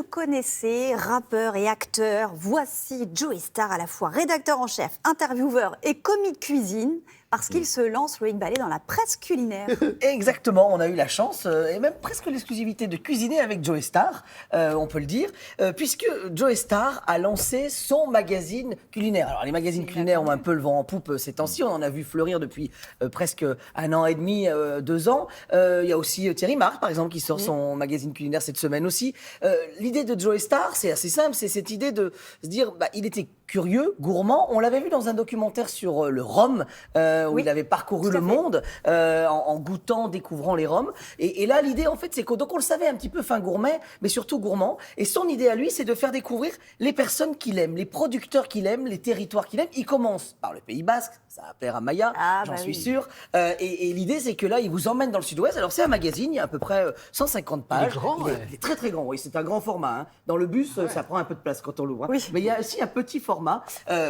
le connaissez, rappeur et acteur, voici Joey Starr, à la fois rédacteur en chef, intervieweur et commis de cuisine, parce qu'il se lance, Loïc Ballet, dans la presse culinaire. Exactement, on a eu la chance, et même presque l'exclusivité de cuisiner avec Joey Starr, on peut le dire, puisque Joey Starr a lancé son magazine culinaire. Alors les magazines culinaires ont un peu le vent en poupe ces temps-ci, on en a vu fleurir depuis presque 1 an et demi, 2 ans. Il y a aussi Thierry Marx, par exemple, qui sort son magazine culinaire cette semaine aussi. L'idée de Joey Starr, c'est assez simple, c'est cette idée de se dire, il était curieux, gourmand. On l'avait vu dans un documentaire sur le rhum, où il avait parcouru le monde en goûtant, découvrant les rhums. Et là, l'idée, en fait, c'est que donc on le savait un petit peu fin gourmet, mais surtout gourmand. Et son idée à lui, c'est de faire découvrir les personnes qu'il aime, les producteurs qu'il aime, les territoires qu'il aime. Il commence par le Pays Basque, ça va plaire à Maya, j'en suis sûr. Et l'idée, c'est que là, il vous emmène dans le Sud-Ouest. Alors, c'est un magazine, il y a à peu près 150 pages. Il est grand, il est très, très grand, oui. C'est un grand format. Hein. Dans le bus, ça prend un peu de place quand on l'ouvre. Hein. Oui. Mais il y a aussi un petit format.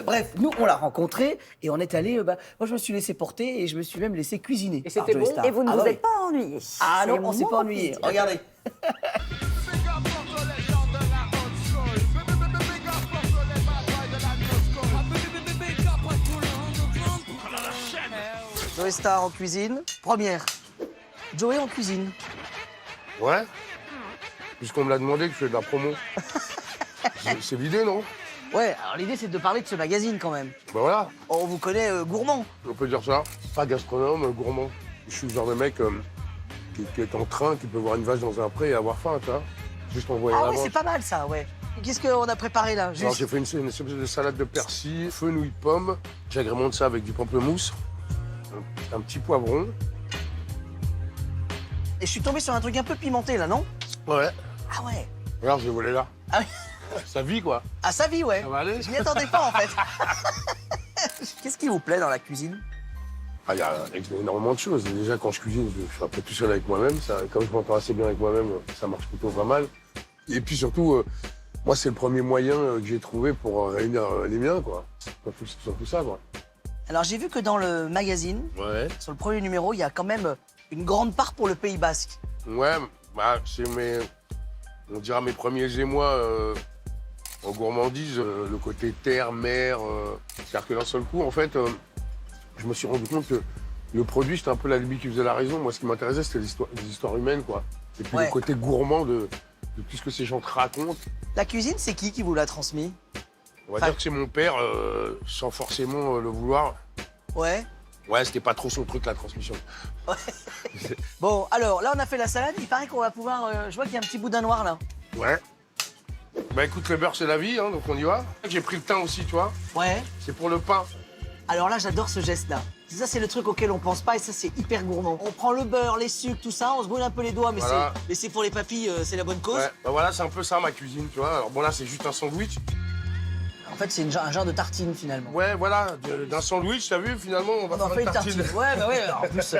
Bref, nous, on l'a rencontré et on est allé. Moi, je me suis laissé porter et je me suis même laissé cuisiner. Et c'était bon. Et vous ne vous êtes pas ennuyé. Ah non, C'est on s'est pas mon ennuyé. plaisir. Regardez. Joey Starr en cuisine, première. Joey en cuisine. Ouais. Puisqu'on me l'a demandé que je fais de la promo. C'est l'idée, non? Ouais, alors l'idée c'est de parler de ce magazine quand même. Ben voilà, On vous connaît gourmand. on peut dire ça. Pas gastronome, gourmand. Je suis le genre de mec qui est en train, qui peut voir une vache dans un pré et avoir faim, tu vois. Juste en voyant Ah la ouais, vache. c'est pas mal ça, ouais. Qu'est-ce qu'on a préparé là, Alors juste? j'ai fait une espèce de salade de persil, fenouil pomme. J'agrémente ça avec du pamplemousse, un petit poivron. Et je suis tombé sur un truc un peu pimenté là, non? Ouais. Ah ouais. Regarde, je vais voler là. Ah oui. Ça vit, quoi. À sa vie, ouais. Ça va aller? Je m'y attendais pas en fait. Qu'est-ce qui vous plaît dans la cuisine? Ah, il y a énormément de choses. Déjà, quand je cuisine, je suis un peu tout seul avec moi-même. Comme je m'entends assez bien avec moi-même, ça marche plutôt pas mal. Et puis surtout, moi, c'est le premier moyen que j'ai trouvé pour réunir les miens, quoi. Surtout ça, quoi. Alors j'ai vu que dans le magazine, Ouais. sur le premier numéro, il y a quand même une grande part pour le Pays Basque. Ouais, c'est on dira mes premiers émois en gourmandise, le côté terre, mer. C'est-à-dire que d'un seul coup, en fait, je me suis rendu compte que le produit, c'était un peu l'alibi qui faisait la raison. Moi, ce qui m'intéressait, c'était les histoires humaines, quoi. Et puis Ouais. le côté gourmand de tout ce que ces gens te racontent. La cuisine, c'est qui vous l'a transmis? On va dire que c'est mon père, sans forcément le vouloir. Ouais. Ouais, c'était pas trop son truc, la transmission. Bon, alors là, on a fait la salade. Il paraît qu'on va pouvoir. Je vois qu'il y a un petit boudin noir là. Ouais. Bah écoute, le beurre, c'est la vie, hein, donc on y va. J'ai pris le thym aussi, tu vois. Ouais. C'est pour le pain. Alors là, j'adore ce geste-là. Ça, c'est le truc auquel on pense pas et ça, c'est hyper gourmand. On prend le beurre, les sucres, tout ça, on se brûle un peu les doigts, mais Voilà. c'est pour les papilles, c'est la bonne cause. Ouais, bah voilà, c'est un peu ça ma cuisine, tu vois. Alors bon, là, c'est juste un sandwich. En fait, c'est un genre de tartine finalement. Ouais, voilà, d'un sandwich, t'as vu, finalement, on va On en faire fait une tartine. Ouais, bah ouais, en plus.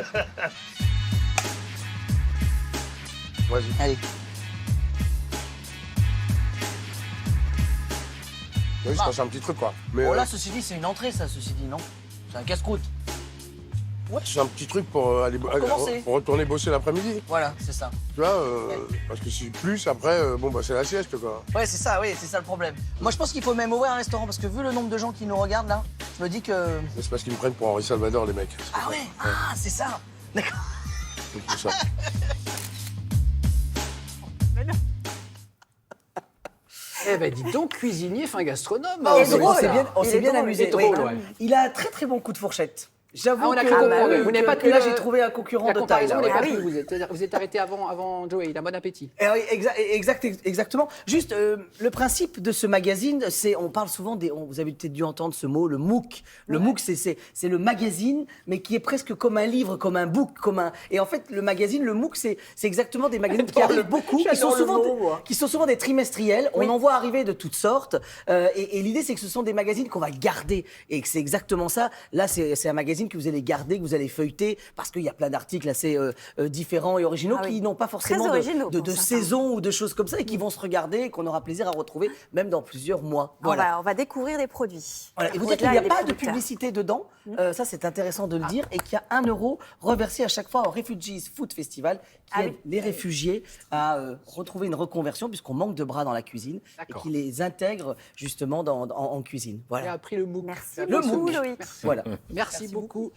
Vas-y. Allez. Oui, c'est un petit truc, quoi. Mais Bon, là, ceci dit, c'est une entrée, ça, ceci dit, non? C'est un casse-croûte. ouais, c'est un petit truc pour aller commencer. pour retourner bosser l'après-midi. Voilà, c'est ça. Tu vois, parce que si plus, après, bon, bah, c'est la sieste, quoi. Ouais, c'est ça, oui, c'est ça le problème. Moi, je pense qu'il faut même ouvrir un restaurant parce que vu le nombre de gens qui nous regardent là, je me dis que. Mais c'est parce qu'ils me prennent pour Henri Salvador, les mecs. Ah ouais, ah, c'est ça. D'accord. C'est tout ça. Eh ben, dis donc, cuisinier, fin gastronome. Ah, Il est drôle, on il s'est est bien drôle, amusé. il est drôle, ouais. Il a un très très bon coup de fourchette. J'avoue Ah, on a que, cru comprendre. que- Vous n'avez pas que pu là, le- j'ai trouvé un concurrent La de taille. comparaison Là, n'est ouais. pas oui. prise. Vous êtes arrêté avant Joey, il a bon appétit. Oui, exactement. Juste, le principe de ce magazine, c'est, on parle souvent vous avez peut-être dû entendre ce mot, le MOOC. Le MOOC, c'est le magazine, mais qui est presque comme un livre, comme un book, et en fait, le magazine, le MOOC, c'est exactement des magazines qui arrivent beaucoup, qui sont, souvent des trimestriels. On en voit arriver de toutes sortes. Et l'idée, c'est que ce sont des magazines qu'on va garder. Et que c'est exactement ça. Là, c'est un magazine magazines que vous allez garder, que vous allez feuilleter, parce qu'il y a plein d'articles assez différents et originaux Ah oui. qui n'ont pas forcément originaux de pour certains. saison ou de choses comme ça et qui vont se regarder et qu'on aura plaisir à retrouver même dans plusieurs mois. Voilà. On va découvrir des produits. Voilà. Et vous Au-delà dites qu'il n'y a des pas de producteurs. publicité dedans, ça c'est intéressant de le dire, et qu'il y a 1 euro reversé à chaque fois au Refugees Food Festival qui Ah aide oui. les réfugiés à retrouver une reconversion puisqu'on manque de bras dans la cuisine et D'accord. qui les intègre justement en cuisine. J'ai Voilà. appris le MOOC. Merci Le beaucoup, MOOC. Loïc. Voilà. Merci beaucoup.